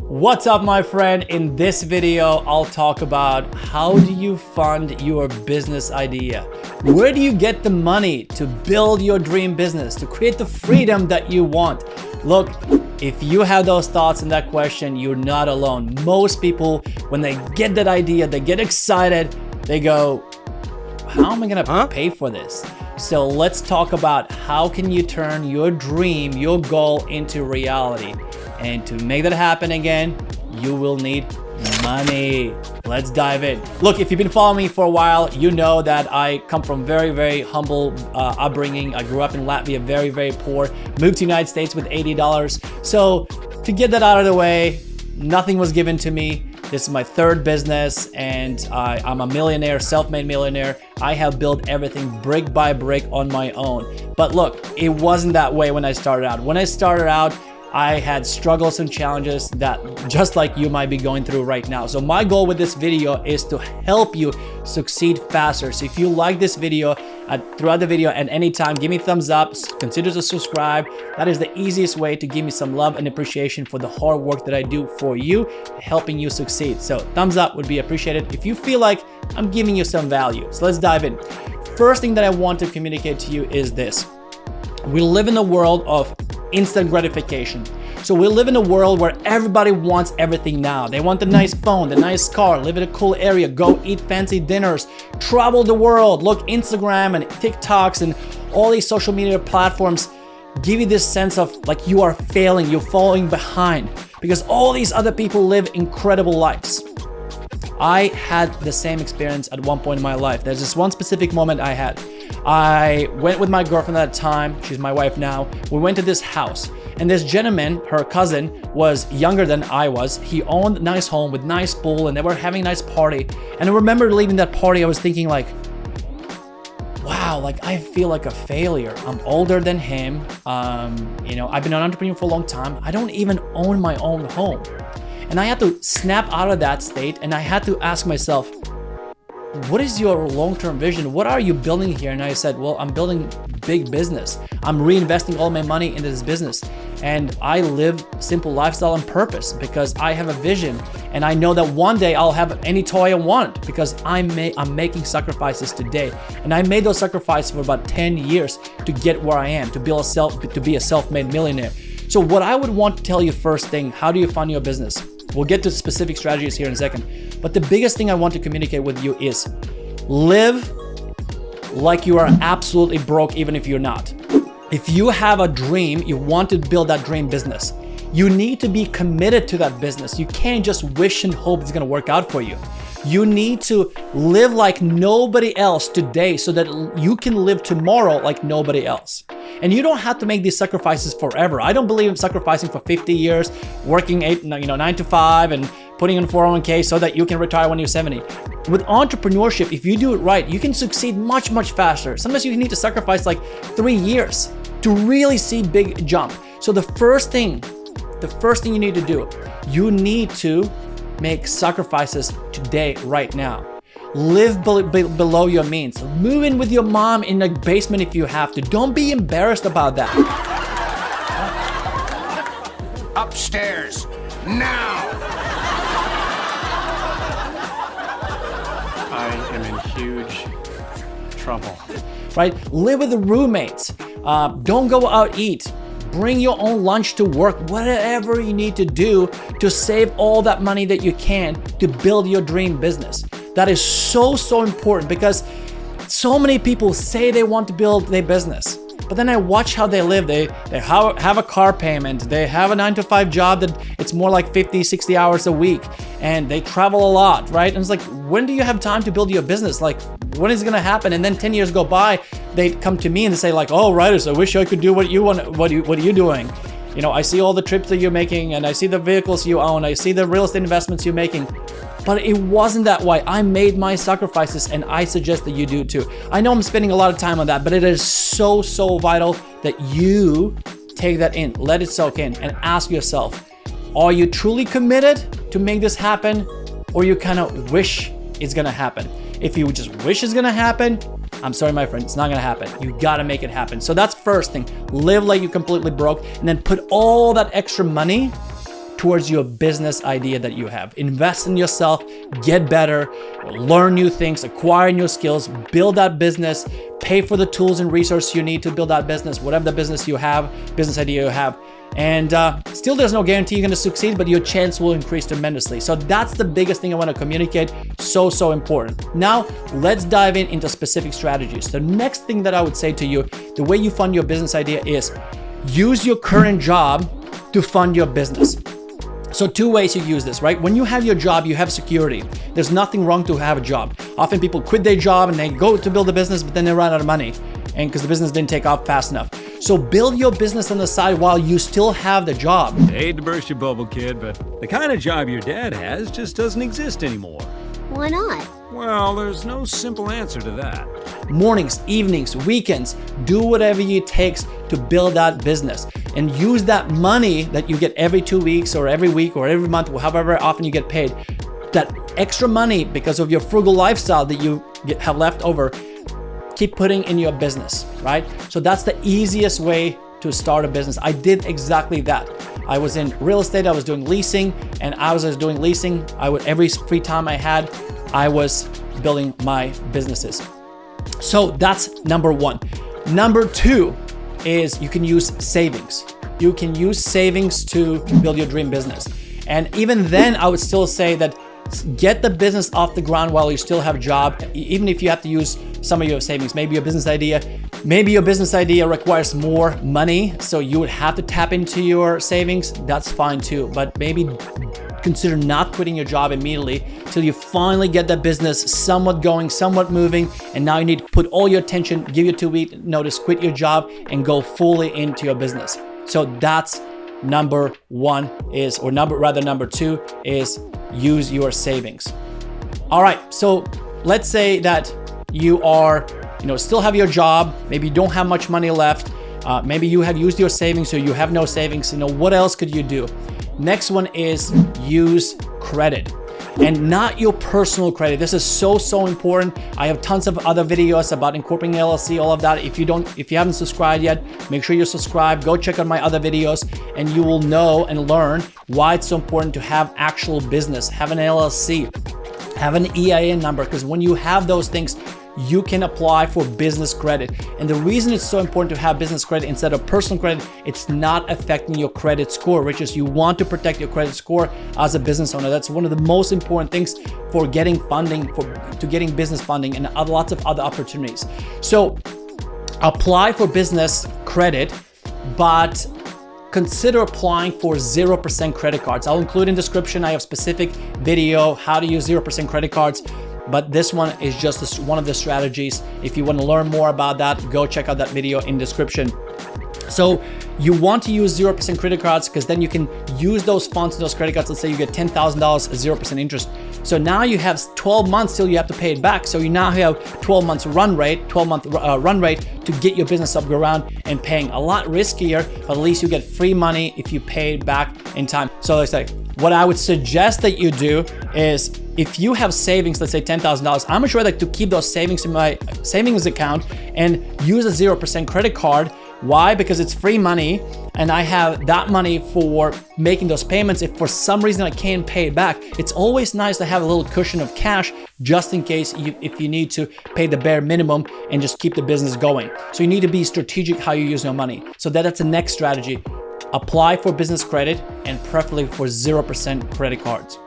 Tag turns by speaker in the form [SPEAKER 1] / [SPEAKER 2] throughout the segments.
[SPEAKER 1] What's up, my friend? In this video, I'll talk about how do you fund your business idea? Where do you get the money to build your dream business, to create the freedom that you want? Look, if you have those thoughts and that question, you're not alone. Most people, when they get that idea, they get excited, they go, how am I gonna pay for this? So let's talk about how can you turn your dream, your goal into reality. And to make that happen again, you will need money. Let's dive in. Look, if you've been following me for a while, you know that I come from very humble upbringing. I grew up in Latvia, very poor, moved to the United States with $80. So to get that out of the way, nothing was given to me. This is my third business and I'm a millionaire, self-made millionaire. I have built everything brick by brick on my own. But look, it wasn't that way when I started out. When I started out, I had struggles and challenges that just like you might be going through right now. So my goal with this video is to help you succeed faster. So if you like this video, throughout the video and anytime, give me a thumbs up, consider to subscribe. That is the easiest way to give me some love and appreciation for the hard work that I do for you, helping you succeed. So thumbs up would be appreciated if you feel like I'm giving you some value. So let's dive in. First thing that I want to communicate to you is this. We live in a world of instant gratification. So we live in a world where everybody wants everything now. They want the nice phone, the nice car, live in a cool area, go eat fancy dinners, travel the world. Look, Instagram and TikToks and all these social media platforms give you this sense of like you are failing, you're falling behind because all these other people live incredible lives. I had the same experience at one point in my life. There's this one specific moment I had. I went with my girlfriend at the time, she's my wife now. We went to this house and this gentleman, her cousin, was younger than I was. He owned a nice home with nice pool and they were having a nice party. And I remember leaving that party, I was thinking like, wow, like I feel like a failure. I'm older than him. I've been an entrepreneur for a long time. I don't even own my own home. And I had to snap out of that state and I had to ask myself, what is your long-term vision? What are you building here? And I said, well, I'm building big business. I'm reinvesting all my money into this business. And I live simple lifestyle on purpose because I have a vision. And I know that one day I'll have any toy I want because I'm making sacrifices today. And I made those sacrifices for about 10 years to get where I am, to be a self-made millionaire. So what I would want to tell you first thing, how do you fund your business? We'll get to specific strategies here in a second. But the biggest thing I want to communicate with you is live like you are absolutely broke even if you're not. If you have a dream, you want to build that dream business, you need to be committed to that business. You can't just wish and hope it's gonna work out for you. You need to live like nobody else today so that you can live tomorrow like nobody else. And you don't have to make these sacrifices forever. I don't believe in sacrificing for 50 years, working 9 to 5 and putting in 401k so that you can retire when you're 70. With entrepreneurship, if you do it right, you can succeed much faster. Sometimes you need to sacrifice like 3 years to really see big jump. So the first thing you need to do, you need to make sacrifices today, right now. Live below your means. Move in with your mom in the basement if you have to. Don't be embarrassed about that.
[SPEAKER 2] Upstairs, now!
[SPEAKER 3] I am in huge trouble.
[SPEAKER 1] Right? Live with the roommates. Don't go out eat. Bring your own lunch to work, whatever you need to do to save all that money that you can to build your dream business. That is so important because so many people say they want to build their business, but then I watch how they live. They have a car payment, they have a 9 to 5 job that it's more like 50, 60 hours a week, and they travel a lot, right? And it's like, when do you have time to build your business? Like, when is it gonna happen? And then 10 years go by, they come to me and they say like, oh, Ryder, I wish I could do what you want. What are you doing? You know, I see all the trips that you're making and I see the vehicles you own. I see the real estate investments you're making. But it wasn't that way. I made my sacrifices and I suggest that you do too. I know I'm spending a lot of time on that, but it is so vital that you take that in, let it soak in and ask yourself, are you truly committed to make this happen or you kind of wish it's gonna happen? If you just wish it's gonna happen, I'm sorry, my friend, it's not gonna happen. You gotta make it happen. So that's first thing, live like you're completely broke and then put all that extra money towards your business idea that you have. Invest in yourself, get better, learn new things, acquire new skills, build that business, pay for the tools and resources you need to build that business, whatever the business you have, business idea you have. And still, there's no guarantee you're going to succeed, but your chance will increase tremendously. So that's the biggest thing I want to communicate. So important. Now, let's dive into specific strategies. The next thing that I would say to you, the way you fund your business idea is use your current job to fund your business. So two ways you use this, right? When you have your job, you have security. There's nothing wrong to have a job. Often people quit their job and they go to build a business, but then they run out of money, and because the business didn't take off fast enough. So build your business on the side while you still have the job.
[SPEAKER 4] Hate to burst your bubble, kid, but the kind of job your dad has just doesn't exist anymore.
[SPEAKER 5] Why not?
[SPEAKER 4] Well, there's no simple answer to that.
[SPEAKER 1] Mornings, evenings, weekends, do whatever it takes to build that business, and use that money that you get every 2 weeks or every week or every month, or however often you get paid, that extra money because of your frugal lifestyle that you have left over, keep putting in your business, right? So that's the easiest way to start a business. I did exactly that. I was in real estate, I was doing leasing, and as I was doing leasing, every free time I had, I was building my businesses. So that's number one. Number two is you can use savings. You can use savings to build your dream business. And even then, I would still say that get the business off the ground while you still have a job, even if you have to use some of your savings. Maybe your business idea requires more money, so you would have to tap into your savings. That's fine too, but maybe consider not quitting your job immediately till you finally get that business somewhat going, somewhat moving, and now you need to put all your attention, give your 2-week notice, quit your job, and go fully into your business. So that's number two is use your savings. All right, so let's say that you are, still have your job, maybe you don't have much money left, maybe you have used your savings, so you have no savings. What else could you do? Next one is use credit, and not your personal credit. This is so important. I have tons of other videos about incorporating LLC, all of that. If you haven't subscribed yet, make sure you subscribe. Go check out my other videos, and you will know and learn why it's so important to have actual business, have an LLC, have an EIN number, because when you have those things, you can apply for business credit. And the reason it's so important to have business credit instead of personal credit, it's not affecting your credit score, which is you want to protect your credit score as a business owner. That's one of the most important things for getting funding, to getting business funding and lots of other opportunities. So apply for business credit, but consider applying for 0% credit cards. I'll include in the description, I have specific video how to use 0% credit cards. But this one is just one of the strategies. If you want to learn more about that, go check out that video in the description. So you want to use 0% credit cards because then you can use those funds in those credit cards. Let's say you get $10,000, 0% interest. So now you have 12 months till you have to pay it back. So you now have 12 month run rate to get your business up around and paying a lot riskier, but at least you get free money if you pay it back in time. So let's say what I would suggest that you do is if you have savings, let's say $10,000, I'm sure that to keep those savings in my savings account and use a 0% credit card. Why? Because it's free money and I have that money for making those payments. If for some reason I can't pay it back, it's always nice to have a little cushion of cash just in case if you need to pay the bare minimum and just keep the business going. So you need to be strategic how you use your money. So that's the next strategy. Apply for business credit and preferably for 0% credit cards.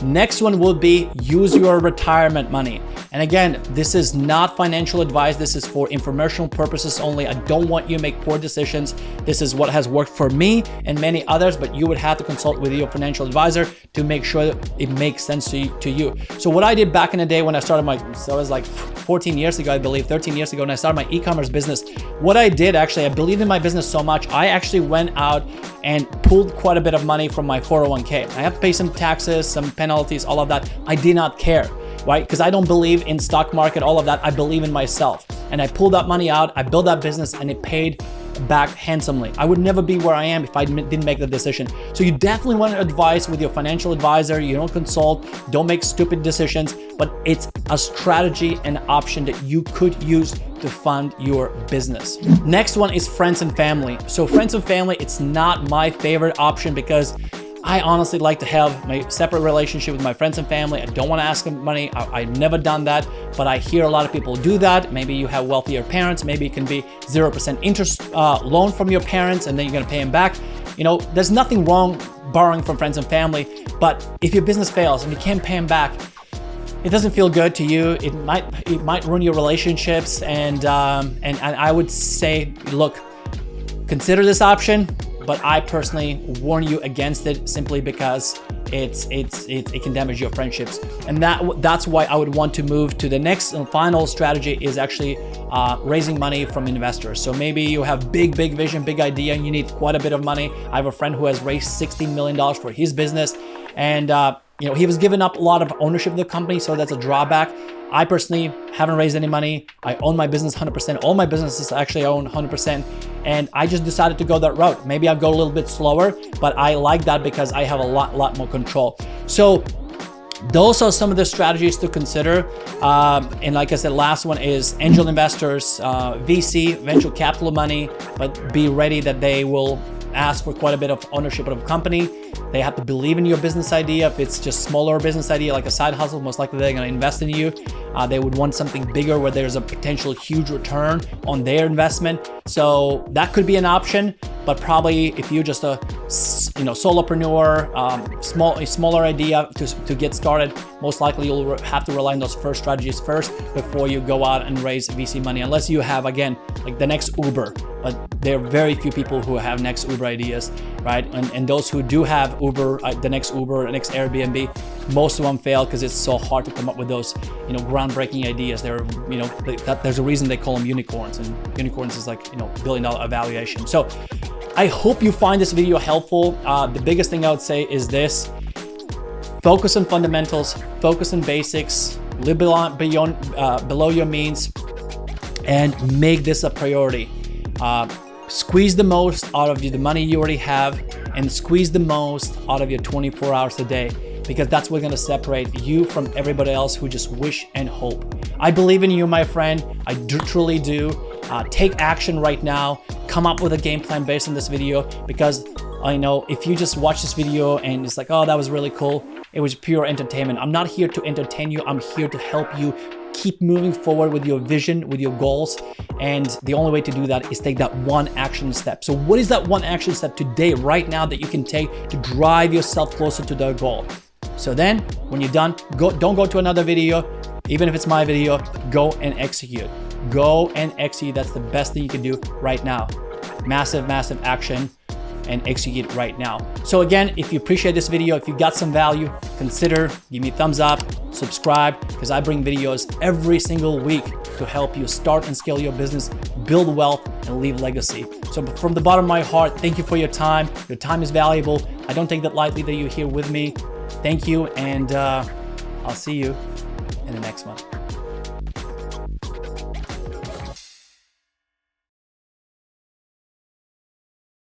[SPEAKER 1] Next one will be use your retirement money. And again, this is not financial advice. This is for informational purposes only. I don't want you to make poor decisions. This is what has worked for me and many others, but you would have to consult with your financial advisor to make sure that it makes sense to you. So what I did back in the day when I started so it was like 14 years ago, I believe, 13 years ago, when I started my e-commerce business, what I did actually, I believed in my business so much, I actually went out and pulled quite a bit of money from my 401k. I have to pay some taxes, some penalties, all of that. I did not care, right? Because I don't believe in stock market, all of that. I believe in myself. And I pulled that money out, I built that business, and it paid back handsomely. I would never be where I am if I didn't make the decision. So you definitely want advice with your financial advisor. You don't consult, don't make stupid decisions, but it's a strategy and option that you could use to fund your business. Next one is friends and family. So friends and family, it's not my favorite option because I honestly like to have my separate relationship with my friends and family. I don't want to ask them money. I've never done that, but I hear a lot of people do that. Maybe you have wealthier parents. Maybe it can be 0% interest loan from your parents, and then you're going to pay them back. You know, there's nothing wrong borrowing from friends and family, but if your business fails and you can't pay them back, it doesn't feel good to you. It might ruin your relationships, and I would say, look, consider this option. But I personally warn you against it simply because it can damage your friendships. And that's why I would want to move to the next and final strategy is actually raising money from investors. So maybe you have big vision, big idea, and you need quite a bit of money. I have a friend who has raised $16 million for his business, and you know, he was giving up a lot of ownership of the company, so that's a drawback. I personally haven't raised any money. I own my business 100%. All my businesses actually own 100%. And I just decided to go that route. Maybe I'll go a little bit slower, but I like that because I have a lot more control. So those are some of the strategies to consider. And like I said, last one is angel investors, VC, venture capital money, but be ready that they will ask for quite a bit of ownership of the company. They have to believe in your business idea. If it's just smaller business idea like a side hustle, most likely they're going to invest in you. They would want something bigger where there's a potential huge return on their investment. So that could be an option, but probably if you're just a solopreneur, a smaller idea to get started, most likely you'll have to rely on those first strategies first before you go out and raise VC money, unless you have, again, like the next Uber. But there are very few people who have next Uber ideas, right? And those who do have Uber, the next Uber, the next Airbnb, most of them fail because it's so hard to come up with those, groundbreaking ideas. There's a reason they call them unicorns, and unicorns is like, $1 billion evaluation. So I hope you find this video helpful. The biggest thing I would say is this: focus on fundamentals, focus on basics, live below your means, and make this a priority. Squeeze the most out of the money you already have, and squeeze the most out of your 24 hours a day, because that's what's going to separate you from everybody else who just wish and hope. I believe in you, my friend. I truly do. Take action right now. Come up with a game plan based on this video, because I know if you just watch this video and it's like, oh, that was really cool, it was pure entertainment. I'm not here to entertain you. I'm here to help you keep moving forward with your vision, with your goals. And the only way to do that is take that one action step. So what is that one action step today, right now, that you can take to drive yourself closer to the goal? So then when you're done, don't go to another video. Even if it's my video, go and execute. Go and execute. That's the best thing you can do right now. Massive action, and execute right now. So again, if you appreciate this video, if you got some value, consider give me a thumbs up, subscribe, because I bring videos every single week to help you start and scale your business, build wealth, and leave legacy. So from the bottom of my heart, thank you for your time. Your time is valuable. I don't take that lightly that you're here with me. Thank you, and I'll see you in the next one.